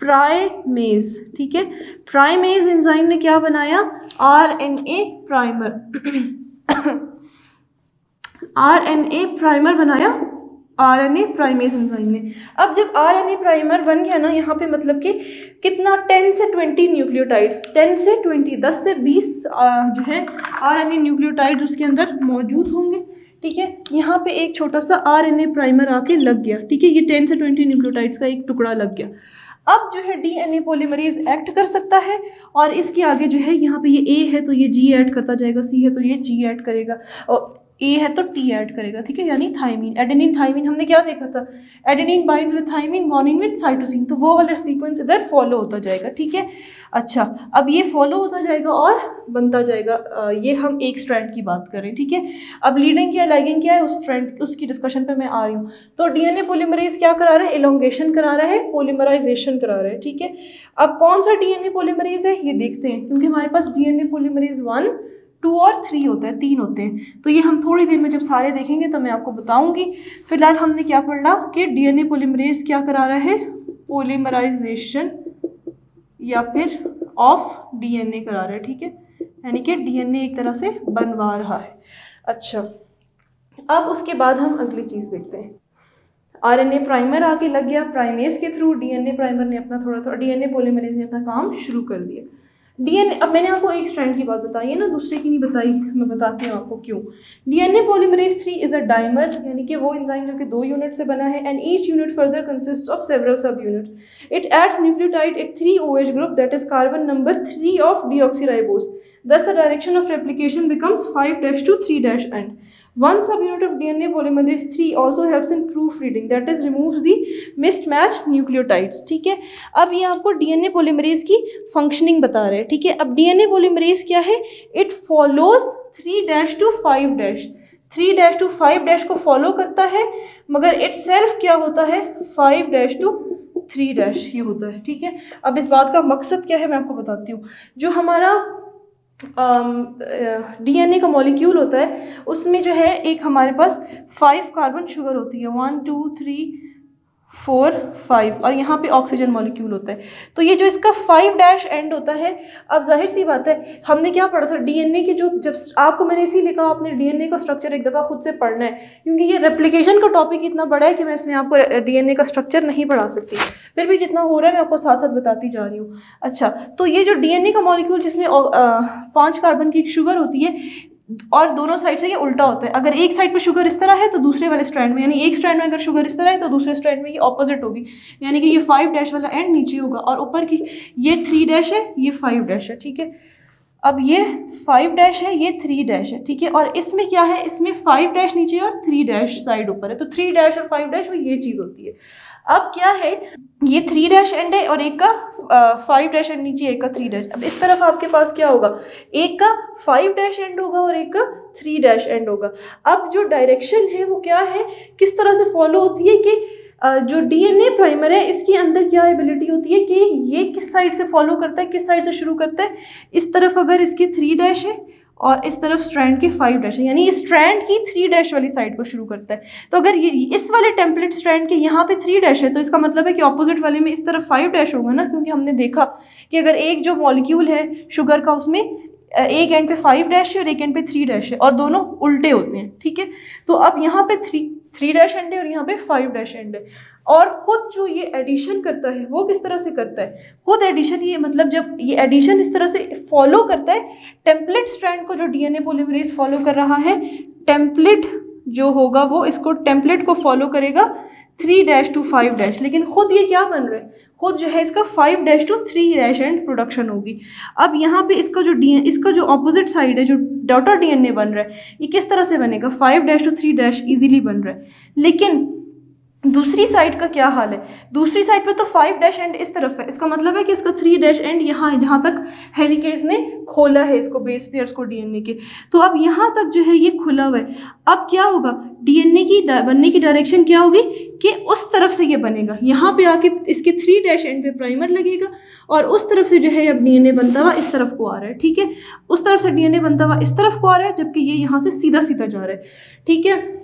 प्राइमेज, ठीक है। प्राइमेज एंजाइम ने क्या बनाया, आरएनए प्राइमर आरएनए प्राइमर बनाया आरएनए प्राइमेज एंजाइम ने। अब जब आरएनए प्राइमर बन गया ना, यहाँ पे मतलब कि कितना 10 से 20 न्यूक्लियोटाइड्स, 10 से 20, 10 से 20 जो है आरएनए न्यूक्लियोटाइड्स उसके अंदर मौजूद होंगे, ठीक है। यहाँ पे एक छोटा सा आरएनए प्राइमर आके लग गया, ठीक है, ये 10 से 20 न्यूक्लियोटाइड्स का एक टुकड़ा लग गया। अब जो है डीएनए पॉलीमरेज एक्ट कर सकता है, और इसके आगे जो है यहाँ पे ये ए है तो ये जी ऐड करता जाएगा, सी है तो ये जी ऐड करेगा, और ए है तो टी ऐड करेगा, ठीक है, यानी थाइमीन, एडेनिन थाइमीन। हमने क्या देखा था, adenine binds with thymine, guanine with cytosine, तो वो वाला सीक्वेंस इधर फॉलो होता जाएगा, ठीक है। अच्छा, अब ये फॉलो होता जाएगा और बनता जाएगा, ये हम एक स्ट्रैंड की बात करें, ठीक है। अब लीडिंग क्या, लैगिंग क्या है, उस स्ट्रैंड उसकी डिस्कशन पे मैं आ रही हूँ। तो डीएनए पॉलीमरेज क्या करा रहा है, इलोंगेशन करा रहा है, पॉलीमराइजेशन करा रहा है, ठीक है। अब कौन सा डीएनए पॉलीमरेज है ये देखते हैं, क्योंकि हमारे पास डीएनए पॉलीमरेज 1, 2 और 3 होता है, 3 होते हैं। तो ये हम थोड़ी देर में जब सारे देखेंगे तो मैं आपको बताऊंगी। फिलहाल हमने क्या पढ़ा कि डीएनए पॉलीमरेज क्या करा रहा है, पॉलीमराइजेशन या फिर ऑफ डीएनए करा रहा है, ठीक है, यानी कि डीएनए एक तरह से बनवा रहा है। अच्छा, अब उसके बाद हम अगली चीज़ देखते हैं। आरएनए प्राइमर आके लग गया, प्राइमेज के थ्रू डीएनए प्राइमर ने अपना थोड़ा डीएनए पॉलीमरेज ने अपना काम शुरू कर दिया। डीएनए, अब मैंने आपको एक स्ट्रैंड की बात बताई है ना, दूसरे की नहीं बताई, मैं बताती हूँ आपको क्यों। DNA polymerase 3 is a dimer, यानी कि वो एंजाइम जो कि 2 यूनिट से बना है, and each unit further consist of several sub unit. It adds nucleotide at 3 OH group, that is carbon number 3 of deoxyribose. Thus the direction of replication becomes 5' to 3' end. One subunit of DNA polymerase 3 also helps in proofreading, that is removes the mismatched nucleotides. ठीक है, अब ये आपको DNA polymerase की functioning बता रहे हैं. ठीक है, अब DNA polymerase क्या है? It follows 3' to 5'. 3' to 5' को फॉलो करता है, मगर itself क्या होता है? 5' to 3' ये होता है. ठीक है, अब इस बात का मकसद क्या है मैं आपको बताती हूँ. जो हमारा डीएनए का मॉलिक्यूल होता है उसमें जो है एक हमारे पास 5 कार्बन शुगर होती है, 1 2 3 4 5, और यहाँ पे ऑक्सीजन मॉलिक्यूल होता है. तो ये जो इसका 5' एंड होता है, अब जाहिर सी बात है हमने क्या पढ़ा था डीएनए के, जो जब आपको मैंने इसीलिए कहा आपने डीएनए का स्ट्रक्चर एक दफ़ा खुद से पढ़ना है, क्योंकि ये रेप्लिकेशन का टॉपिक इतना बड़ा है कि मैं इसमें आपको डीएनए का स्ट्रक्चर नहीं पढ़ा सकती. फिर भी जितना हो रहा है मैं आपको साथ साथ बताती जा रही हूँ. अच्छा, तो ये जो डीएनए का मॉलिक्यूल जिसमें 5 कार्बन की एक शुगर होती है और दोनों साइड से ये उल्टा होता है. अगर एक साइड पे शुगर इस तरह है तो दूसरे वाले स्ट्रैंड में, यानी एक स्ट्रैंड में अगर शुगर इस तरह है तो दूसरे स्ट्रैंड में ये ऑपोजिट होगी, यानी कि ये 5' वाला एंड नीचे होगा और ऊपर की ये 3' है, ये 5' है. ठीक है, अब ये 5' है, ये 3' है. ठीक है, और इसमें क्या है, इसमें 5' नीचे और 3' साइड ऊपर है, तो 3' और 5' में ये चीज़ होती है. अब क्या है, ये 3' एंड है और एक का 5' एंड नीचे, एक का 3'. अब इस तरफ आपके पास क्या होगा, एक का 5' एंड होगा और एक का 3' एंड होगा. अब जो डायरेक्शन है वो क्या है, किस तरह से फॉलो होती है कि जो डीएनए प्राइमर है इसके अंदर क्या एबिलिटी होती है कि ये किस साइड से फॉलो करता है, किस साइड से शुरू करता है. इस तरफ अगर इसके 3' है और इस तरफ स्ट्रैंड के 5' है, यानी स्ट्रैंड की 3' वाली साइड को शुरू करता है. तो अगर ये इस वाले टेम्पलेट स्ट्रैंड के यहाँ पे 3' है तो इसका मतलब है कि ऑपोजिट वाले में इस तरफ 5' होगा ना, क्योंकि हमने देखा कि अगर एक जो मॉलिक्यूल है शुगर का उसमें एक एंड पे 5' है और एक एंड पे 3' है और दोनों उल्टे होते हैं. ठीक है, तो अब यहाँ पे 3' एंड है और यहाँ पे 5' एंड है. और खुद जो ये एडिशन करता है वो किस तरह से करता है, खुद एडिशन, ये मतलब जब ये एडिशन इस तरह से फॉलो करता है टेम्पलेट स्ट्रैंड को, जो डीएनए पॉलीमरेज फॉलो कर रहा है, टेम्पलेट जो होगा वो इसको टेम्पलेट को फॉलो करेगा 3' to 5', लेकिन खुद ये क्या बन रहा है, खुद जो है इसका 5' to 3' एंड प्रोडक्शन होगी. अब यहाँ पे इसका जो ऑपोजिट साइड है, जो डॉटर डीएनए बन रहा है, ये किस तरह से बनेगा, 5' to 3' इजीली बन रहा है. लेकिन दूसरी साइड का क्या हाल है, दूसरी साइड पे तो 5' एंड इस तरफ है, इसका मतलब है कि इसका 3' एंड यहाँ है, जहाँ तक हेलिकेज ने खोला है इसको, बेस पेयर्स को डीएनए के. तो अब यहाँ तक जो है ये खुला हुआ है. अब क्या होगा, डीएनए की बनने की डायरेक्शन क्या होगी कि उस तरफ से ये बनेगा, यहाँ पे आके इसके 3' एंड पे प्राइमर लगेगा और उस तरफ से जो है अब डीएनए बनता हुआ इस तरफ को आ रहा है. ठीक है, उस तरफ से डीएनए बनता हुआ इस तरफ को आ रहा है, जबकि ये यहाँ से सीधा सीधा जा रहा है. ठीक है,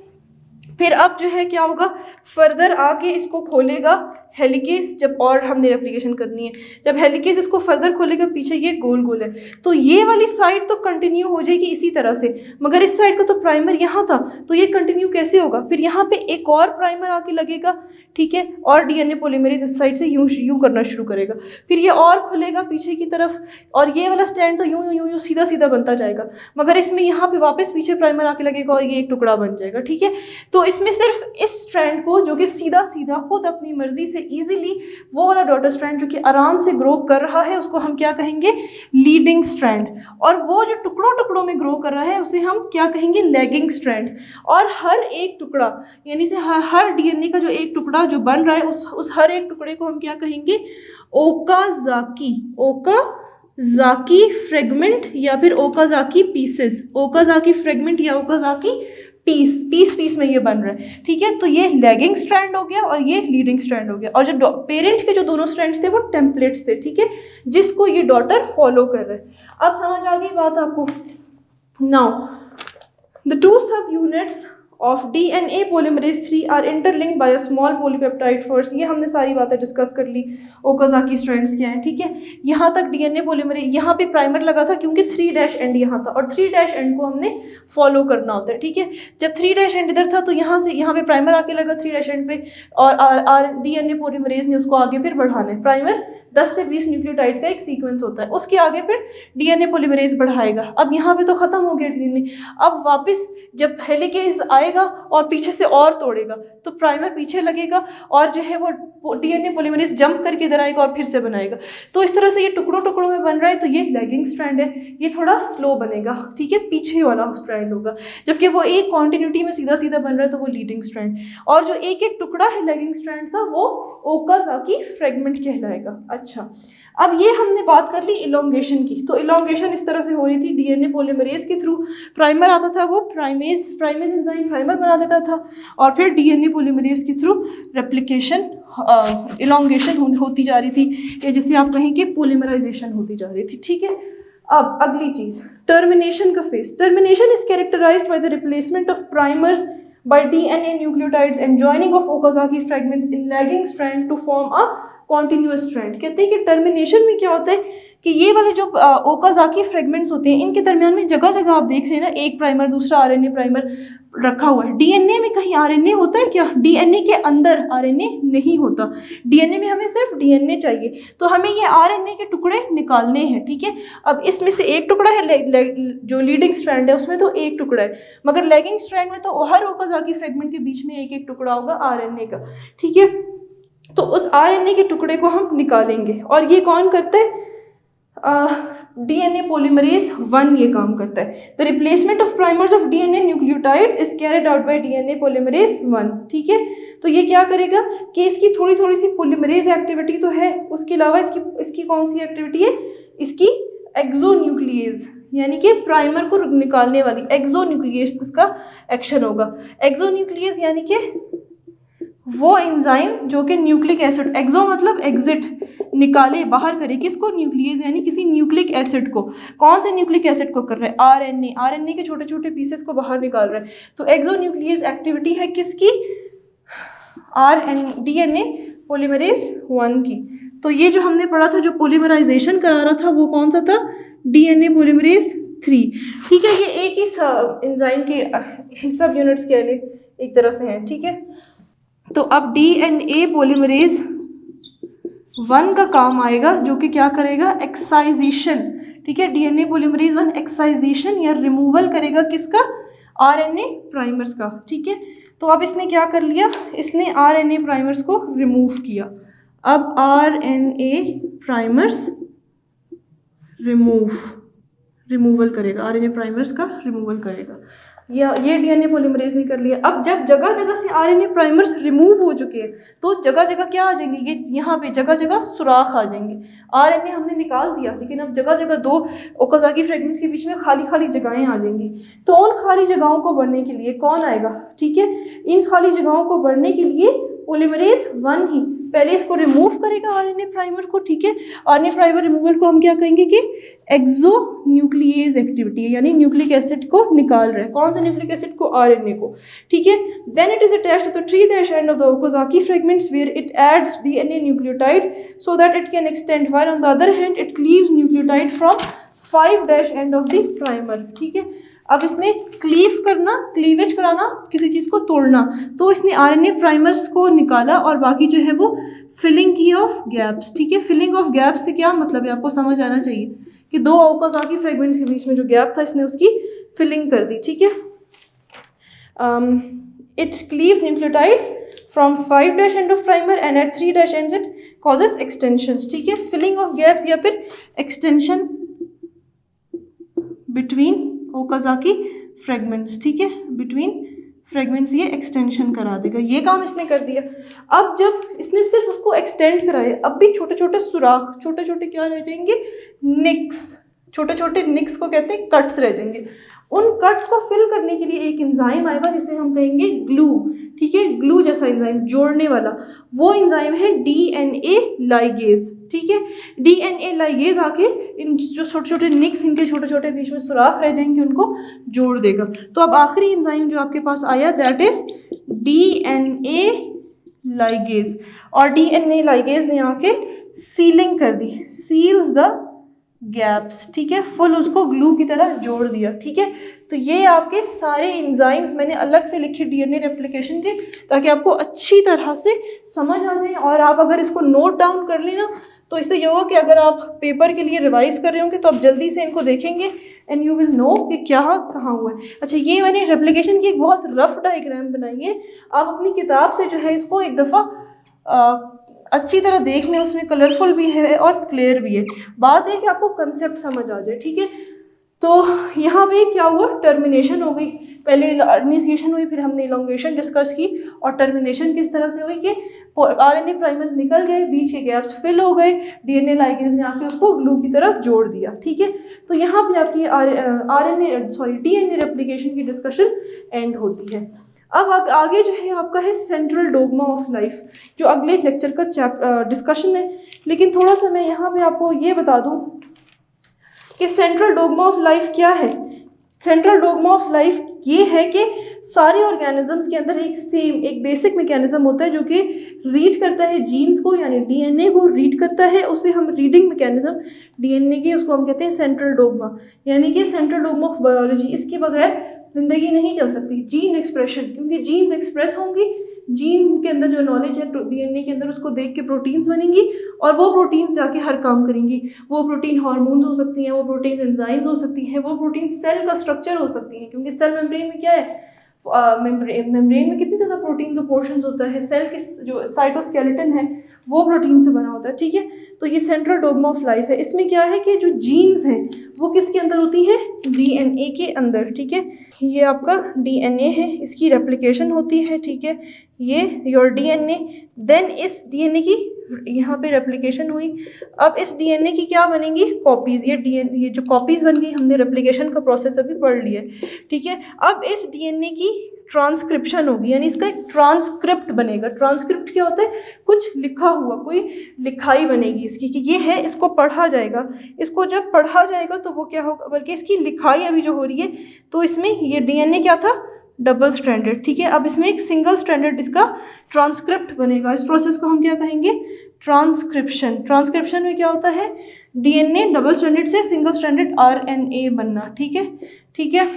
फिर अब जो है क्या होगा, फर्दर आके इसको खोलेगा हेलिकेज, जब और हमने रेप्लिकेशन करनी है, जब हेलिकेज इसको फर्दर खोलेगा, पीछे ये गोल गोल है, तो ये वाली साइड तो कंटिन्यू हो जाएगी इसी तरह से, मगर इस साइड का तो प्राइमर यहाँ था, तो ये कंटिन्यू कैसे होगा, फिर यहाँ पे एक और प्राइमर आके लगेगा. ठीक है, और डीएनए पॉलीमरेज इस साइड से यूं करना शुरू करेगा, फिर ये और खुलेगा पीछे की तरफ, और ये वाला स्टैंड तो यूं सीधा सीधा बनता जाएगा, मगर इसमें यहाँ पे वापस पीछे प्राइमर आके लगेगा और ये एक टुकड़ा बन जाएगा. ठीक है, तो इसमें सिर्फ इस स्ट्रैंड को, जो कि सीधा सीधा खुद अपनी मर्जी से इजीली, वो वाला डॉटर स्ट्रैंड जो कि आराम से ग्रो कर रहा है, उसको हम क्या कहेंगे, लीडिंग स्ट्रैंड. और वो जो टुकड़ों टुकड़ों में ग्रो कर रहा है उसे हम क्या कहेंगे, लैगिंग स्ट्रैंड. और हर एक टुकड़ा, यानी से हर डीएनए का जो एक टुकड़ा जो बन रहा है, उस हर एक टुकड़े को हम क्या कहेंगे, ओकाज़ाकी फ्रेगमेंट या फिर ओकाज़ाकी पीसेस, ओकाज़ाकी फ्रेगमेंट या ओकाज़ाकी पीस में ये बन रहा है. ठीक है, तो ये लैगिंग स्ट्रैंड हो गया और ये लीडिंग स्ट्रैंड हो गया, और जो पेरेंट के जो दोनों स्ट्रैंड्स थे वो टेम्पलेट्स थे. ठीक है, जिसको ये डॉटर फॉलो कर रहा है. अब समझ आ गई बात आपको. नाउ द 2 सब units of DNA polymerase 3 are interlinked by a small polypeptide first. ये हमने सारी बातें डिस्कस कर ली, ओकाज़ाकी स्ट्रैंड्स क्या हैं. ठीक है, यहाँ तक डीएनए पॉलीमरेज, यहाँ पे प्राइमर लगा था क्योंकि 3' एंड यहाँ था, और 3' एंड को हमने फॉलो करना होता है. ठीक है, जब 3' एंड इधर था तो यहाँ से यहाँ पे प्राइमर आके लगा 3' एंड पे, और डीएनए पॉलीमरेज ने उसको आगे फिर बढ़ाना है, प्राइमर 10 से 20 न्यूक्लियोटाइड का एक सीक्वेंस होता है। उसके आगे फिर डीएनए पॉलीमरेज बढ़ाएगा। अब यहाँ पे तो ख़त्म हो गया डीएनए, अब वापस जब हेलिकेज आएगा और पीछे से और तोड़ेगा तो प्राइमर पीछे लगेगा और जो है वो डीएनए पॉलीमरेज जंप करके इधर आएगा और फिर से बनाएगा। तो इस तरह से ये टुकड़ों टुकड़ों में बन रहा है, तो ये लैगिंग स्ट्रैंड है, ये थोड़ा स्लो बनेगा, ठीक है, पीछे वाला स्ट्रैंड होगा। जबकि वो एक कॉन्टिन्यूटी में सीधा सीधा बन रहा है तो वो लीडिंग स्ट्रैंड, और जो एक एक टुकड़ा है लैगिंग स्ट्रैंड का वो ओकाज़ाकी फ्रेगमेंट कहलाएगा। अच्छा, अब ये हमने बात कर ली इलोंगेशन की। तो इलोंगेशन इस तरह से हो रही थी, डीएनए पॉलीमरेज के थ्रू प्राइमर आता था, वो प्राइमेज एंजाइम प्राइमर बना देता था, और फिर डीएनए पॉलीमरेज के थ्रू रेप्लिकेशन इलोंगेशन होती जा रही थी, या जिसे आप कहें कि पॉलीमराइजेशन होती जा रही थी, ठीक है। अब अगली चीज़ टर्मिनेशन का phase. Termination is characterized by the replacement of primers by DNA nucleotides and joining of Okazaki fragments in lagging strand to form a continuous strand। कहते हैं कि टर्मिनेशन में क्या होता है कि ये वाले जो ओकाज़ाकी फ्रेगमेंट्स होते हैं इनके दरमियान में जगह जगह आप देख रहे हैं ना, एक प्राइमर दूसरा आरएनए प्राइमर रखा हुआ है। डीएनए में कहीं आरएनए होता है क्या? डीएनए के अंदर आरएनए नहीं होता। डीएनए में हमें सिर्फ डीएनए चाहिए, तो हमें ये आरएनए के टुकड़े निकालने हैं, ठीक है। अब इसमें से एक टुकड़ा है जो लीडिंग स्ट्रैंड है उसमें तो एक टुकड़ा है, मगर लैगिंग स्ट्रैंड में तो हर ओकाज़ाकी फ्रेगमेंट के बीच में एक एक टुकड़ा होगा आरएनए का, ठीक है। तो उस आरएनए के टुकड़े को हम निकालेंगे, और ये कौन करता है? डीएनए पॉलीमरेज 1 ये काम करता है। The replacement of primers of DNA nucleotides is carried out by DNA polymerase 1, ठीक है। तो ये क्या करेगा कि इसकी थोड़ी थोड़ी सी पॉलीमरेज एक्टिविटी तो है, उसके अलावा इसकी कौन सी एक्टिविटी है? इसकी एक्सोन्यूक्लिएज, यानी कि प्राइमर को निकालने वाली एक्सोन्यूक्लिएज इसका एक्शन होगा। एक्सोन्यूक्लिएज यानी कि वो एंजाइम जो कि न्यूक्लिक एसिड, एक्सो मतलब एग्जिट, निकाले बाहर करे, किसको? न्यूक्लियस, यानी किसी न्यूक्लिक एसिड को। कौन से न्यूक्लिक एसिड को कर रहा है? आरएनए। आरएनए के छोटे छोटे पीसेस को बाहर निकाल रहा है। तो एक्सोन्यूक्लियस एक्टिविटी है किसकी? डीएनए पॉलीमरेज 1 की। तो ये जो हमने पढ़ा था, जो पॉलीमराइजेशन करा रहा था, वो कौन सा था? डीएनए पॉलीमरेज 3, ठीक है। ये एक ही एंजाइम के सब यूनिट्स के लिए एक तरह से हैं, ठीक है। तो अब डीएनए पॉलीमरेज 1 का काम आएगा, जो कि क्या करेगा? एक्साइजेशन, ठीक है। डीएनए पॉलीमरेज 1 एक्साइजेशन या रिमूवल करेगा किसका? आरएनए प्राइमर्स का, ठीक है। तो अब इसने क्या कर लिया? इसने आरएनए प्राइमर्स को रिमूव किया। अब आरएनए प्राइमर्स रिमूवल करेगा, आरएनए प्राइमर्स का रिमूवल करेगा। ये डीएनए पॉलीमरेज ने कर लिया। अब जब जगह जगह से आरएनए प्राइमर्स रिमूव हो चुके हैं तो जगह जगह क्या आ जाएंगे? ये यहाँ पे जगह जगह सुराख आ जाएंगे। आरएनए हमने निकाल दिया, लेकिन अब जगह जगह 2 ओकाज़ाकी फ्रेगमेंट्स के बीच में खाली खाली जगहें आ जाएंगी। तो उन खाली जगहों को भरने के लिए कौन आएगा? ठीक है, इन खाली जगहों को भरने के लिए पॉलीमरेज 1 ही पहले इसको रिमूव करेगा आरएनए प्राइमर को, ठीक है। आरएनए प्राइमर रिमूवल को हम क्या कहेंगे कि एक्सोन्यूक्लिएज एक्टिविटी है, यानी न्यूक्लिक एसिड को निकाल रहा है। कौन से न्यूक्लिक एसिड को? आरएनए को, ठीक है। Then it is attached to the 3' end of the Okazaki fragments where it adds DNA nucleotide so that it can extend, while on the other hand it cleaves nucleotide from 5' end of the primer, ठीक है। अब इसने cleavage कराना, किसी चीज़ को तोड़ना, तो इसने आरएनए प्राइमर्स को निकाला और बाकी जो है वो फिलिंग की ऑफ गैप्स, ठीक है। फिलिंग ऑफ गैप्स से क्या मतलब है? आपको समझ आना चाहिए कि 2 ओकाज़ाकी फ्रेगमेंट्स के बीच में जो गैप था इसने उसकी फिलिंग कर दी, ठीक है। It cleaves nucleotides from 5' end of primer and at 3' ends it causes extensions, ठीक है। फिलिंग ऑफ गैप्स या फिर एक्सटेंशन बिटवीन ओकाज़ाकी फ्रेगमेंट्स, ठीक है, बिटवीन फ्रेगमेंट्स ये एक्सटेंशन करा देगा। ये काम इसने कर दिया। अब जब इसने सिर्फ उसको एक्सटेंड कराया, अब भी छोटे छोटे सुराख, छोटे छोटे क्या रह जाएंगे? निक्स, छोटे छोटे निक्स को कहते हैं कट्स रह जाएंगे। उन कट्स को फिल करने के लिए एक एंजाइम आएगा जिसे हम कहेंगे ग्लू, ठीक है। ग्लू जैसा एंजाइम, जोड़ने वाला, वो एंजाइम है डीएनए लाइगेज, ठीक है। डीएनए लाइगेज आके इन जो छोटे छोटे निक्स, इनके छोटे छोटे बीच में सुराख रह जाएंगे, उनको जोड़ देगा। तो अब आखिरी एंजाइम जो आपके पास आया दैट इज डीएनए लाइगेज, और डीएनए लाइगेज ने आके सीलिंग कर दी, सील्स द गैप्स, ठीक है, फुल उसको ग्लू की तरह जोड़ दिया, ठीक है। तो ये आपके सारे एंजाइम्स मैंने अलग से लिखे डीएनए रेप्लिकेशन के, ताकि आपको अच्छी तरह से समझ आ जाए। और आप अगर इसको नोट डाउन कर लें ना तो इससे ये होगा कि अगर आप पेपर के लिए रिवाइज कर रहे होंगे तो आप जल्दी से इनको देखेंगे एंड यू विल नो कि क्या कहाँ हुआ है। अच्छा, ये मैंने रेप्लिकेशन की एक बहुत रफ डायग्राम बनाई है, आप अपनी किताब से जो है इसको एक दफ़ा अच्छी तरह देख लें, उसमें कलरफुल भी है और क्लियर भी है। बात है कि आपको कंसेप्ट समझ आ जाए, ठीक है। तो यहाँ पे क्या हुआ, टर्मिनेशन हो गई, पहले इनिशिएशन हुई, फिर हमने इलोंगेशन डिस्कस की, और टर्मिनेशन किस तरह से हुई कि आरएनए प्राइमर्स निकल गए, बीच के गैप्स फिल हो गए, डीएनए लाइगेज ने आके उसको ग्लू की तरह जोड़ दिया, ठीक है। तो यहाँ पे आपकी डीएनए रेप्लिकेशन की डिस्कशन एंड होती है। अब आगे जो है आपका है सेंट्रल डोग्मा ऑफ लाइफ, जो अगले लेक्चर का डिस्कशन है। लेकिन थोड़ा सा मैं यहाँ पे आपको ये बता दूँ कि सेंट्रल डोग्मा ऑफ लाइफ क्या है। सेंट्रल डोग्मा ऑफ लाइफ ये है कि सारे ऑर्गेनिजम्स के अंदर एक बेसिक मैकेनिज्म होता है जो कि रीड करता है जीन्स को, यानी डीएनए को रीड करता है, उसे हम रीडिंग मैकेनिज्म डीएनए की, उसको हम कहते हैं सेंट्रल डोग्मा, यानी कि सेंट्रल डोग्मा ऑफ बायोलॉजी। इसके बगैर जिंदगी नहीं चल सकती। जीन एक्सप्रेशन, क्योंकि जीन्स एक्सप्रेस होंगी, जीन के अंदर जो नॉलेज है डीएनए के अंदर, उसको देख के प्रोटीन्स बनेंगी, और वो प्रोटीन्स जाके हर काम करेंगी। वो प्रोटीन हार्मोन्स हो सकती हैं, वो प्रोटीन एंजाइम्स हो सकती हैं, वो प्रोटीन सेल का स्ट्रक्चर हो सकती हैं, क्योंकि सेल मेम्ब्रेन में क्या है, मेम्ब्रेन में कितनी ज़्यादा प्रोटीन का पोर्शन होता है, सेल के जो साइटोस्केलेटन है वो प्रोटीन से बना होता है, ठीक है। तो ये सेंट्रल डोग्मा ऑफ लाइफ है। इसमें क्या है कि जो जीन्स हैं वो किसके अंदर होती हैं, डीएनए के अंदर, ठीक है। ये आपका डीएनए है, इसकी रेप्लिकेशन होती है, ठीक है। ये योर डीएनए, देन इस डीएनए की यहाँ पे रेप्लिकेशन हुई। अब इस डीएनए की क्या बनेंगी, कॉपीज़। ये जो कॉपीज़ बन गई, हमने रेप्लिकेशन का प्रोसेस अभी पढ़ लिया है, ठीक है। अब इस डीएनए की ट्रांसक्रिप्शन होगी, यानी इसका एक ट्रांसक्रिप्ट बनेगा। ट्रांसक्रिप्ट क्या होता है, कुछ लिखा हुआ, कोई लिखाई बनेगी इसकी कि ये है, इसको पढ़ा जाएगा। इसको जब पढ़ा जाएगा तो वो क्या होगा, बल्कि इसकी लिखाई अभी जो हो रही है, तो इसमें ये डीएनए क्या था, डबल स्ट्रैंडेड, ठीक है। अब इसमें एक सिंगल स्ट्रैंडेड इसका ट्रांसक्रिप्ट बनेगा। इस प्रोसेस को हम क्या कहेंगे, ट्रांसक्रिप्शन। ट्रांसक्रिप्शन में क्या होता है, डीएनए डबल स्ट्रैंडेड से सिंगल स्ट्रैंडेड आरएनए बनना, ठीक है, ठीक है।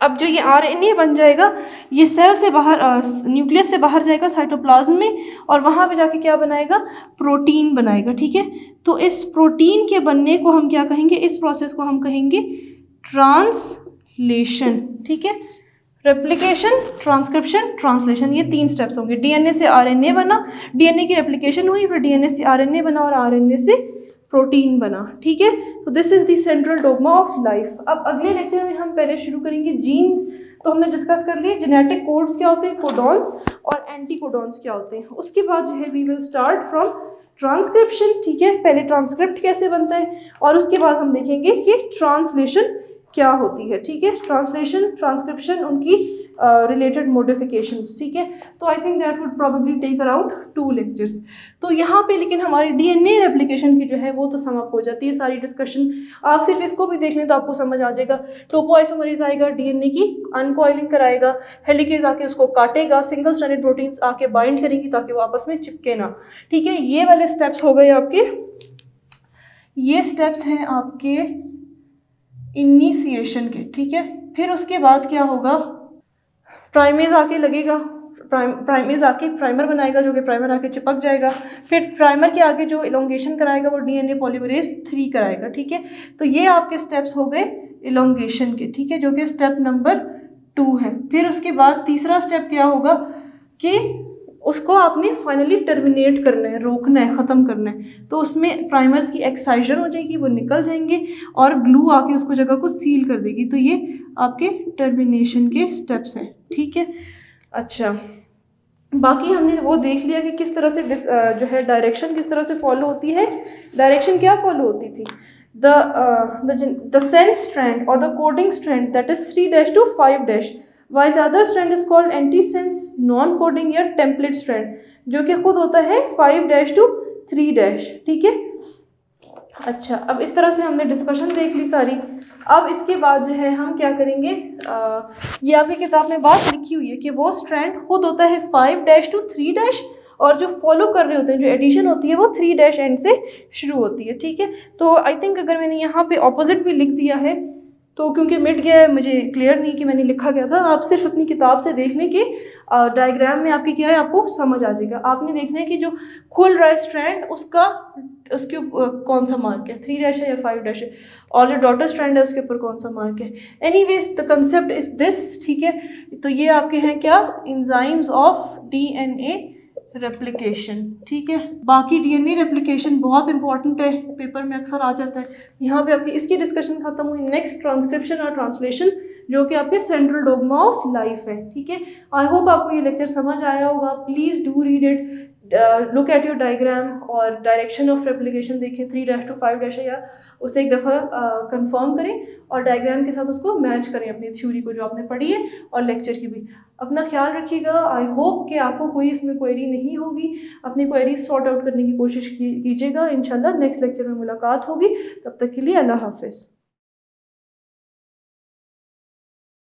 अब जो ये आरएनए बन जाएगा, ये सेल से बाहर, न्यूक्लियस से बाहर जाएगा साइटोप्लाज्म में, और वहाँ पे जाके क्या बनाएगा, प्रोटीन बनाएगा, ठीक है। तो इस प्रोटीन के बनने को हम क्या कहेंगे, इस प्रोसेस को हम कहेंगे ट्रांसलेशन, ठीक है। रेप्लिकेशन, ट्रांसक्रिप्शन, ट्रांसलेशन, ये 3 स्टेप्स होंगे। डीएनए से आरएनए बना, डीएनए की रेप्लिकेशन हुई, फिर डीएनए से आरएनए बना, और आरएनए से प्रोटीन बना, ठीक है। तो this is the central dogma of life. अब अगले लेक्चर में हम पहले शुरू करेंगे जीन्स। तो हमने डिस्कस कर लिया जेनेटिक कोड्स क्या होते हैं, कोडॉन्स और एंटी कोडॉन्स क्या होते हैं। उसके बाद जो है we will start from transcription, ठीक है। पहले ट्रांसक्रिप्ट कैसे बनता है, और उसके बाद हम देखेंगे कि ट्रांसलेशन क्या होती है, ठीक है। ट्रांसलेशन, ट्रांसक्रिप्शन, उनकी रिलेटेड मॉडिफिकेशंस, ठीक है। तो I think that would probably take around 2 lectures. तो यहाँ पे लेकिन हमारी डीएनए रेप्लिकेशन की जो है वो तो समाप्त हो जाती है सारी डिस्कशन। आप सिर्फ इसको भी देख लें तो आपको समझ आ जाएगा। टोपोआइसोमरेज आएगा, डीएनए की अनकॉइलिंग कराएगा, हेलिकेज आके उसको काटेगा, सिंगल स्ट्रैंडेड प्रोटीन्स आके बाइंड करेंगी ताकि वो आपस में चिपके ना, ठीक है। ये वाले स्टेप्स हो गए आपके, ये स्टेप्स हैं आपके इनिशिएशन के, ठीक है। फिर उसके बाद क्या होगा, प्राइमेज आके लगेगा, प्राइमेज आके प्राइमर बनाएगा, जो कि प्राइमर आके चिपक जाएगा। फिर प्राइमर के आगे जो इलोंगेशन कराएगा वो डीएनए पॉलीमरेज 3 कराएगा, ठीक है। तो ये आपके स्टेप्स हो गए इलोंगेशन के, ठीक है, जो कि स्टेप नंबर 2 है। फिर उसके बाद तीसरा स्टेप क्या होगा कि उसको आपने फाइनली टर्मिनेट करना है, रोकना है, ख़त्म करना है। तो उसमें प्राइमर्स की एक्साइजन हो जाएगी, वो निकल जाएंगे, और ग्लू आके उसको जगह को सील कर देगी। तो ये आपके टर्मिनेशन के स्टेप्स हैं, ठीक है। अच्छा, बाकी हमने वो देख लिया कि किस तरह से जो है डायरेक्शन किस तरह से फॉलो होती है। डायरेक्शन क्या फॉलो होती थी, the sense strand or the coding strand, that is 3' to 5', while the other strand is called antisense non-coding या template strand, जो कि खुद होता है 5' to 3', ठीक है। अच्छा, अब इस तरह से हमने डिस्कशन देख ली सारी। अब इसके बाद जो है हम क्या करेंगे, ये आपकी किताब में बात लिखी हुई है कि वो स्ट्रैंड खुद होता है 5' to 3', और जो फॉलो कर रहे होते हैं, जो एडिशन होती है वो 3' एंड से शुरू होती है, ठीक है। तो आई थिंक अगर मैंने यहाँ पे ऑपोजिट भी लिख दिया है तो क्योंकि मिट गया है, मुझे क्लियर नहीं कि मैंने लिखा गया था। आप सिर्फ अपनी किताब से देख लें कि डायग्राम में आपकी क्या है, आपको समझ आ जाएगा। आपने देखना है कि जो खुल रहा है स्ट्रैंड, उसका उसके कौन सा मार्क है, 3 डैश है या 5 डैश है, और जो डॉटर स्ट्रैंड है उसके ऊपर कौन सा मार्क है। Anyways the concept is this, ठीक है। तो ये आपके हैं क्या, एंजाइम्स ऑफ डीएनए रेप्लिकेशन, ठीक है। बाकी डीएनए रेप्लिकेशन बहुत इंपॉर्टेंट है, पेपर में अक्सर आ जाता है। यहाँ पे आपकी इसकी डिस्कशन खत्म हुई। नेक्स्ट ट्रांसक्रिप्शन और ट्रांसलेशन, जो कि आपके सेंट्रल डोगमा ऑफ लाइफ है, ठीक है। आई होप आपको ये लेक्चर समझ आया होगा। Please do read it, look at your diagram और डायरेक्शन ऑफ रेप्लिकेशन देखें, 3 डैश टू 5 डैश है या उसे एक दफ़ा कंफर्म करें और डायग्राम के साथ उसको मैच करें अपनी थ्योरी को जो आपने पढ़ी है और लेक्चर की भी। अपना ख्याल रखिएगा। आई होप कि आपको कोई इसमें क्वेरी नहीं होगी। अपनी क्वेरी सॉर्ट आउट करने की कोशिश कीजिएगा। इंशाल्लाह नेक्स्ट लेक्चर में मुलाकात होगी। तब तक के लिए अल्लाह हाफिज़।